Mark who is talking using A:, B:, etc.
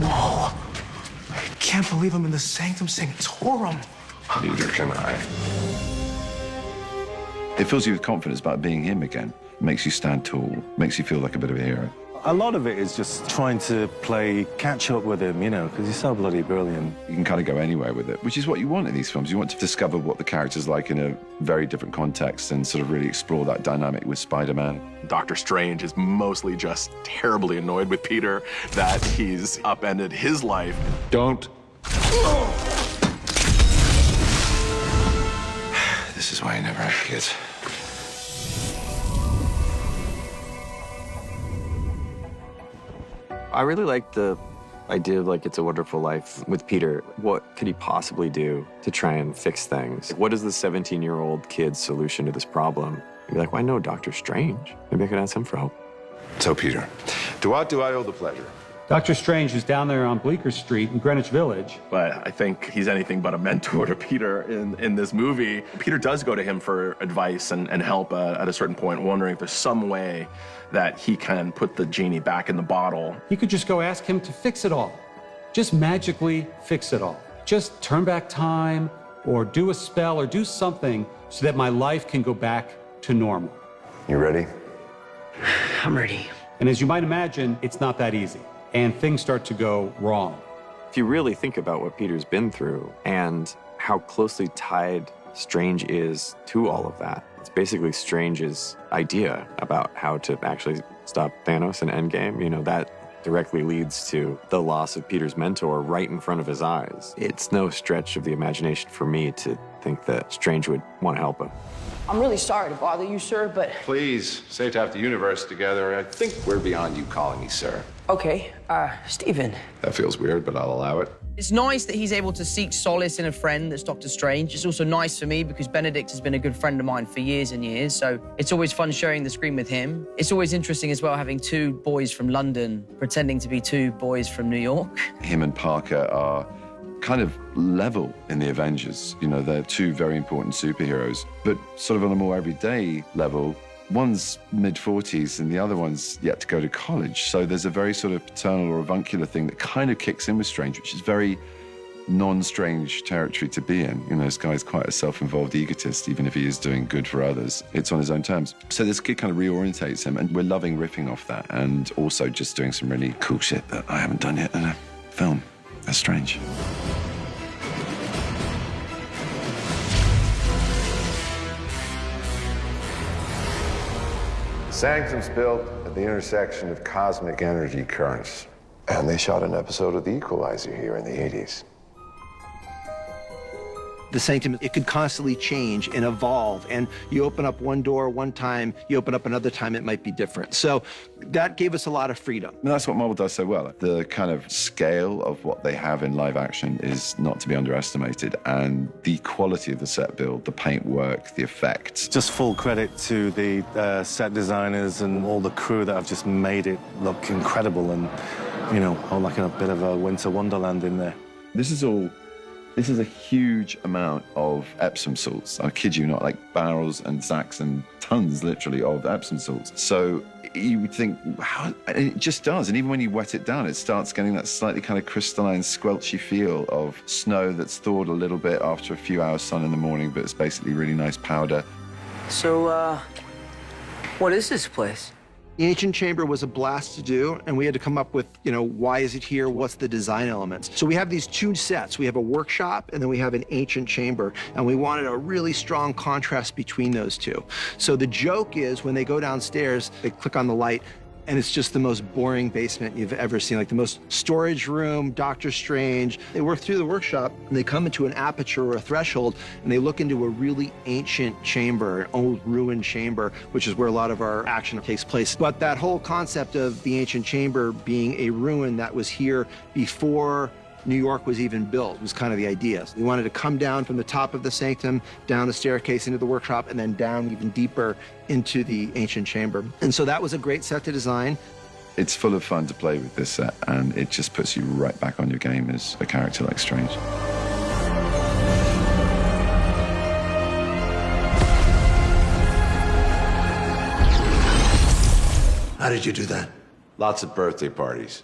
A: Whoa. I can't believe I'm in the Sanctum Sanctorum.
B: Neither can I.
C: It fills you with confidence about being him again. Makes you stand tall, makes you feel like a bit of a hero.
D: A lot of it is just trying to play catch up with him, you know, because he's so bloody brilliant.
C: You can kind of go anywhere with it, which is what you want in these films. You want to discover what the character's like in a very different context and sort of really explore that dynamic with Spider-Man.
E: Doctor Strange is mostly just terribly annoyed with Peter that he's upended his life.
B: Don't.
C: This is why you never have kids.
F: I really like the idea of like It's a Wonderful Life with Peter. What could he possibly do to try and fix things? What is the 17-year-old kid's solution to this problem? You're like, well, I know Doctor Strange. Maybe I could ask him for help.
B: So, Peter, to what do I owe the pleasure?
G: Dr. Strange is down there on Bleecker Street in Greenwich Village.
E: But I think he's anything but a mentor to Peter in this movie. Peter does go to him for advice and help at a certain point, wondering if there's some way that he can put the genie back in the bottle.
G: He could just go ask him to fix it all. Just magically fix it all. Just turn back time or do a spell or do something so that my life can go back to normal.
B: You ready?
A: I'm ready.
G: And as you might imagine, it's not that easy. And things start to go wrong.
F: If you really think about what Peter's been through and how closely tied Strange is to all of that, it's basically Strange's idea about how to actually stop Thanos in Endgame. You know, that directly leads to the loss of Peter's mentor right in front of his eyes. It's no stretch of the imagination for me to think that Strange would want to help him.
H: I'm really sorry to bother you, sir, but...
B: Please, safe to have the universe together. I think we're beyond you calling me sir.
H: Okay, Stephen.
B: That feels weird, but I'll allow it.
I: It's nice that he's able to seek solace in a friend that's Doctor Strange. It's also nice for me because Benedict has been a good friend of mine for years and years, so it's always fun sharing the screen with him. It's always interesting as well having two boys from London pretending to be two boys from New York.
C: Him and Parker are kind of level in the Avengers. You know, they're two very important superheroes, but sort of on a more everyday level, one's mid-40s and the other one's yet to go to college. So there's a very sort of paternal or avuncular thing that kind of kicks in with Strange, which is very non-Strange territory to be in. You know, this guy's quite a self-involved egotist, even if he is doing good for others. It's on his own terms. So this kid kind of reorientates him, and we're loving riffing off that and also just doing some really cool shit that I haven't done yet in a film. That's Strange.
B: Sanctum's built at the intersection of cosmic energy currents. And they shot an episode of The Equalizer here in the 80s.
J: The Sanctum, it could constantly change and evolve. And you open up one door one time, you open up another time, it might be different. So that gave us a lot of freedom.
C: And that's what Marvel does so well. The kind of scale of what they have in live action is not to be underestimated. And the quality of the set build, the paint work, the effects.
D: Just full credit to the set designers and all the crew that have just made it look incredible and, you know, like a bit of a winter wonderland in there.
C: This is a huge amount of Epsom salts. I kid you not, like barrels and sacks and tons, literally, of Epsom salts. So you would think, wow, and it just does. And even when you wet it down, it starts getting that slightly kind of crystalline, squelchy feel of snow that's thawed a little bit after a few hours sun in the morning, but it's basically really nice powder.
H: So, what is this place?
J: The Ancient Chamber was a blast to do, and we had to come up with, you know, why is it here? What's the design elements? So we have these two sets. We have a workshop, and then we have an Ancient Chamber, and we wanted a really strong contrast between those two. So the joke is when they go downstairs, they click on the light, and it's just the most boring basement you've ever seen, like the most storage room, Doctor Strange. They work through the workshop, and they come into an aperture or a threshold, and they look into a really ancient chamber, an old ruined chamber, which is where a lot of our action takes place. But that whole concept of the ancient chamber being a ruin that was here before New York was even built was kind of the idea. So we wanted to come down from the top of the sanctum, down the staircase into the workshop, and then down even deeper into the ancient chamber. And so that was a great set to design.
C: It's full of fun to play with this set, and it just puts you right back on your game as a character like Strange.
A: How did you do that?
B: Lots of birthday parties.